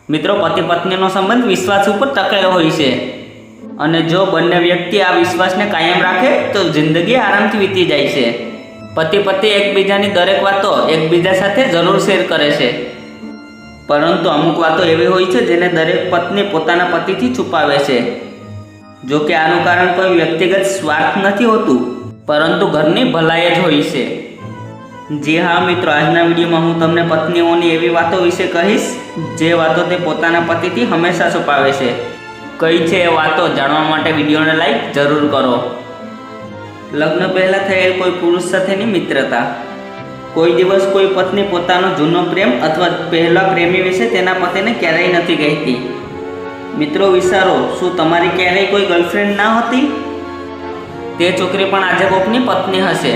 મિત્રો, પતિ પત્નીનો સંબંધ વિશ્વાસ ઉપર ટકેલો હોય છે અને જો બંને વ્યક્તિ આ વિશ્વાસને કાયમ રાખે તો જિંદગી આરામથી વીતી જાય છે. પતિ પત્ની એકબીજાની દરેક વાતો એકબીજા સાથે જરૂર શેર કરે છે, પરંતુ અમુક વાતો એવી હોય છે જેને દરેક પત્ની પોતાના પતિથી છુપાવે છે. જો કે આનું કારણ કોઈ વ્યક્તિગત સ્વાર્થ નથી હોતું, પરંતુ ઘરની ભલાઈ જ હોય છે. જી હા મિત્રો, આજના વિડીયોમાં હું તમને પત્નીઓની એવી વાતો વિશે કહીશ જે વાતો તે પોતાના પતિથી હંમેશા છુપાવે છે. કઈ છે એ વાતો જાણવા માટે વિડીયોને લાઈક જરૂર કરો. લગ્ન પહેલાં થયેલ કોઈ પુરુષ સાથેની મિત્રતા. કોઈ દિવસ કોઈ પત્ની પોતાનો જૂનો પ્રેમ અથવા પહેલા પ્રેમી વિશે તેના પતિને ક્યારેય નથી કહેતી. મિત્રો વિચારો, શું તમારી ક્યારેય કોઈ ગર્લફ્રેન્ડ ના હતી? તે છોકરી પણ આજે કોકની પત્ની હશે,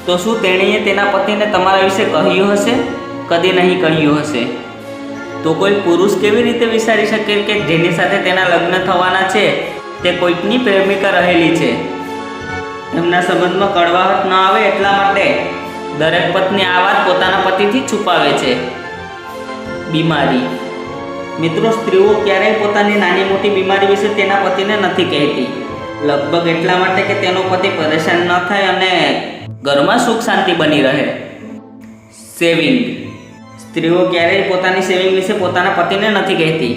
તો શું તેણીએ તેના પતિને તમારા વિશે કહ્યું હશે? કદી નહીં કહ્યું હશે. તો કોઈ પુરુષ કેવી રીતે વિચારી શકે કે જેની સાથે તેના લગ્ન થવાના છે તે કોઈકની પ્રેમિકા રહેલી છે? એમના સંબંધમાં કડવાહટ ન આવે એટલા માટે દરેક પત્ની આ વાત પોતાના પતિથી છુપાવે છે. બીમારી. મિત્રો, સ્ત્રીઓ ક્યારેય પોતાની નાની મોટી બીમારી વિશે તેના પતિને નથી કહેતી, લગભગ એટલા માટે કે તેનો પતિ પરેશાન ન થાય અને ઘરમાં સુખ શાંતિ બની રહે. સેવિંગ. સ્ત્રીઓ ક્યારેય પોતાની સેવિંગ વિશે પોતાના પતિને નથી કહેતી.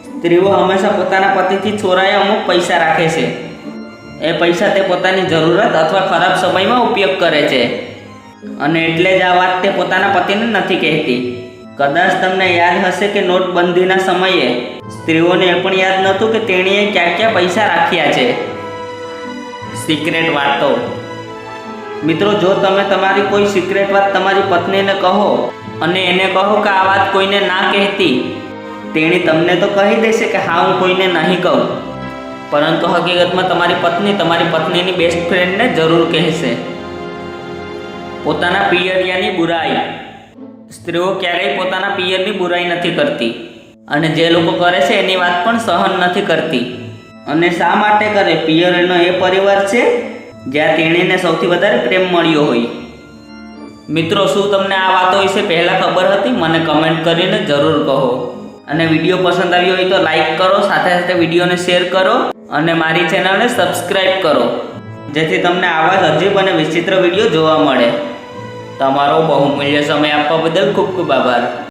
સ્ત્રીઓ હંમેશા પોતાના પતિથી ચોરાયા અમુક પૈસા રાખે છે. એ પૈસા તે પોતાની જરૂરત અથવા ખરાબ સમયમાં ઉપયોગ કરે છે અને એટલે જ આ વાત તે પોતાના પતિને નથી કહેતી. કદાચ તમને યાદ હશે કે નોટબંધીના સમયે સ્ત્રીઓને એ પણ યાદ નહોતું કે તેણીએ ક્યાં ક્યાં પૈસા રાખ્યા છે. સિક્રેટ વાતો. મિત્રો, જો તમે તમારી કોઈ સિક્રેટ વાત તમારી પત્નીને કહો અને એને કહો કે આ વાત કોઈને ના કહેતી, તેણી તમને તો કહી દેશે કે હા, હું કોઈને નહીં કહું, પરંતુ હકીકતમાં તમારી પત્ની તમારી પત્નીની બેસ્ટ ફ્રેન્ડને જરૂર કહેશે. પોતાના પિયરિયાની બુરાઈ. સ્ત્રીઓ ક્યારેય પોતાના પિયરની બુરાઈ નથી કરતી અને જે લોકો કરે છે એની વાત પણ સહન નથી કરતી. અને શા માટે કરે? પિયર એનો એ પરિવાર છે જ્યાં તેણીને સૌથી વધારે પ્રેમ મળ્યો હોય. મિત્રો, શું તમને આ વાતો વિશે પહેલાં ખબર હતી? મને કમેન્ટ કરીને જરૂર કહો. અને વિડીયો પસંદ આવ્યો હોય તો લાઈક કરો, સાથે સાથે વિડીયોને શેર કરો અને મારી ચેનલને સબસ્ક્રાઈબ કરો, જેથી તમને આવા જ અજીબ અને વિચિત્ર વિડીયો જોવા મળે. તમારો બહુમૂલ્ય સમય આપવા બદલ ખૂબ ખૂબ આભાર.